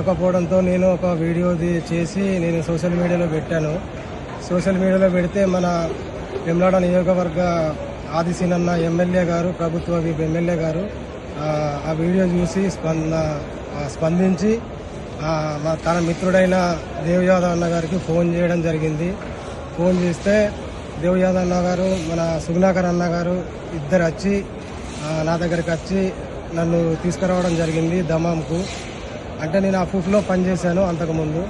దొరకపోవడంతో నేను ఒక వీడియో చేసి నేను సోషల్ మీడియాలో పెట్టాను. సోషల్ మీడియాలో పెడితే మన వేములవాడ నియోజకవర్గ ఆదిశీనన్న ఎమ్మెల్యే గారు, ప్రభుత్వ ఎమ్మెల్యే గారు ఆ వీడియో చూసి స్పందించి తన మిత్రుడైన దేవ్ యాదవ్ అన్న గారికి ఫోన్ చేయడం జరిగింది. ఫోన్ చేస్తే దేవ్ యాదవ్ అన్న గారు, మన సుగుణాకర్ అన్న గారు ఇద్దరు వచ్చి నా దగ్గరికి వచ్చి నన్ను తీసుకురావడం జరిగింది దమాంకు. అంటే నేను అఫూఫ్లో పనిచేశాను అంతకుముందు.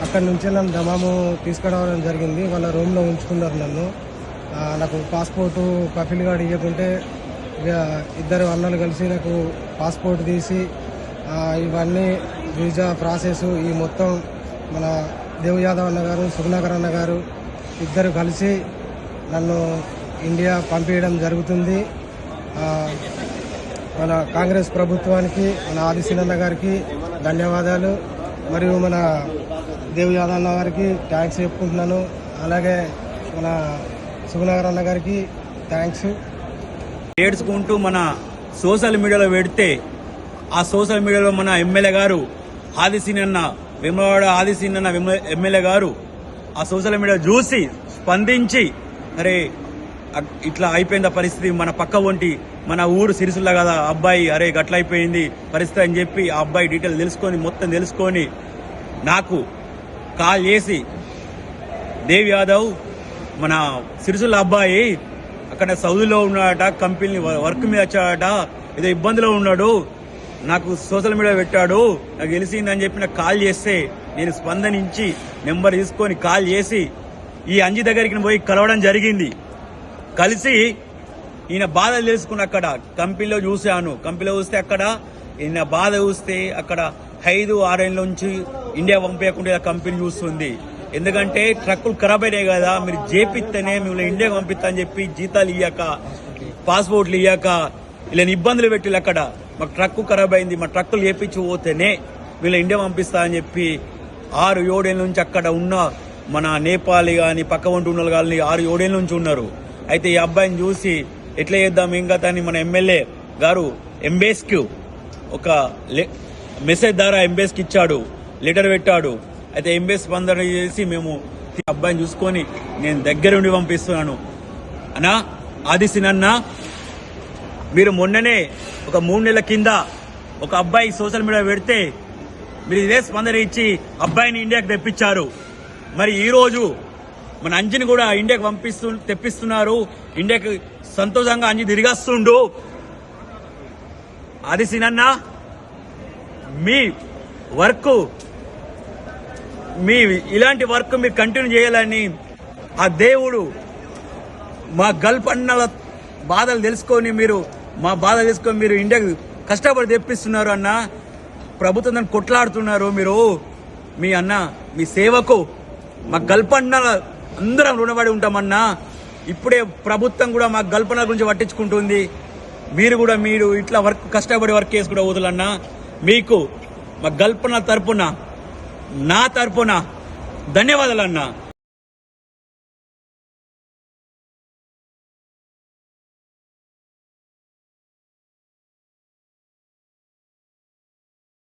అక్కడి నుంచి నన్ను దమాము తీసుకురావడం జరిగింది. వాళ్ళ రూమ్లో ఉంచుకున్నారు నన్ను. నాకు పాస్పోర్టు కఫిల్ గార్డ్ ఇవ్వకుంటే ఇద్దరు అన్నలు కలిసి నాకు పాస్పోర్ట్ తీసి ఇవన్నీ వీజా ప్రాసెస్ ఈ మొత్తం మన దేవ్ యాదవ్ అన్న గారు, సుగుణాకర్ అన్న గారు ఇద్దరు కలిసి నన్ను ఇండియా పంపించడం జరుగుతుంది. మన కాంగ్రెస్ ప్రభుత్వానికి, మన ఆదిశీనన్న గారికి ధన్యవాదాలు. మరియు మన దేవ్ యాదవ్ అన్న గారికి థ్యాంక్స్ చెప్పుకుంటున్నాను. అలాగే మన సుగుణాకర్ అన్న గారికి థ్యాంక్స్. ఏడ్చుకుంటూ మన సోషల్ మీడియాలో పెడితే ఆ సోషల్ మీడియాలో మన ఎమ్మెల్యే గారు ఆదిశీనన్న, వేములవాడ ఆదిశీనన్న ఎమ్మెల్యే గారు ఆ సోషల్ మీడియా చూసి స్పందించి, అరే ఇట్లా అయిపోయింది పరిస్థితి, మన పక్క వంటి మన ఊరు సిరిసిల్ల కదా అబ్బాయి, అరే గట్ల అయిపోయింది పరిస్థితి అని చెప్పి ఆ అబ్బాయి డీటెయిల్ మొత్తం తెలుసుకొని నాకు కాల్ చేసి, దేవ్ యాదవ్ మన సిరిసిల్ల అబ్బాయి అక్కడ సౌదీలో ఉన్నాడట, కంపెనీ వర్క్ మీద వచ్చాడట, ఏదో ఇబ్బందిలో ఉన్నాడు, నాకు సోషల్ మీడియా పెట్టాడు, నాకు తెలిసిందని చెప్పి నాకు కాల్ చేస్తే నేను స్పందనించి నెంబర్ తీసుకొని కాల్ చేసి ఈ అంజి దగ్గరికి పోయి కలవడం జరిగింది. కలిసి ఈయన బాధలు తెలుసుకుని అక్కడ కంపెనీలో చూశాను. కంపెనీలో చూస్తే అక్కడ ఈయన బాధ చూస్తే అక్కడ 5-6 ఏళ్ళ నుంచి ఇండియా పంపించకుండా కంపెనీ చూస్తుంది. ఎందుకంటే ట్రక్కులు ఖరాబ్ అయినాయి కదా, మీరు చేపిస్తేనే మిమ్మల్ని ఇండియా పంపిస్తా అని చెప్పి జీతాలు ఇయ్యాక, పాస్పోర్ట్లు ఇయ్యాక ఇలా ఇబ్బందులు పెట్టిలు. అక్కడ మాకు ట్రక్కు ఖరాబ్ అయింది, మా ట్రక్కులు చేపించి పోతేనే వీళ్ళ ఇండియా పంపిస్తా అని చెప్పి 6-7 ఏళ్ళ నుంచి అక్కడ ఉన్న మన నేపాల్ కానీ పక్క వంటి ఉన్న కానీ 6-7 ఏళ్ళ నుంచి ఉన్నారు. అయితే ఈ అబ్బాయిని చూసి ఎట్లా చేద్దాం ఇంకా అని మన ఎమ్మెల్యే గారు ఎంబేస్కి ఒక మెసేజ్ ద్వారా ఎంబేస్కి ఇచ్చాడు, లెటర్ పెట్టాడు. అయితే ఎంబేస్ స్పందన చేసి మేము అబ్బాయిని చూసుకొని నేను దగ్గరుండి పంపిస్తున్నాను. అన్నా ఆదిశీనన్న, మీరు మొన్ననే ఒక 3 నెలల కింద ఒక అబ్బాయి సోషల్ మీడియా పెడితే మీరు ఇదే స్పందన ఇచ్చి అబ్బాయిని ఇండియాకి తెప్పించారు. మరి ఈ రోజు మన అంజిని కూడా ఇండియాకి తెప్పిస్తున్నారు. ఇండియాకి సంతోషంగా అంజి తిరిగొస్తుండు. ఆదిశీనన్న, మీ వర్క్, ఇలాంటి వర్క్ మీరు కంటిన్యూ చేయాలని ఆ దేవుడు మా గల్ఫ్ అన్నల బాధలు తెలుసుకొని మా బాధలు తెలుసుకొని మీరు ఇండియాకి కష్టపడి తెప్పిస్తున్నారు అన్న. ప్రభుత్వం దాన్ని కొట్లాడుతున్నారు. మీరు మీ సేవకు మా గల్ఫ్ అన్నల అందరం రుణపడి ఉంటామన్నా. ఇప్పుడే ప్రభుత్వం కూడా మా గల్ఫ్ అన్నల గురించి పట్టించుకుంటుంది. మీరు ఇట్లా కష్టపడి వర్క్ చేసి కూడా వదులన్నా. మీకు మా గల్ఫ్ అన్నల తరపున, నా తరపున ధన్యవాదాలు అన్నా.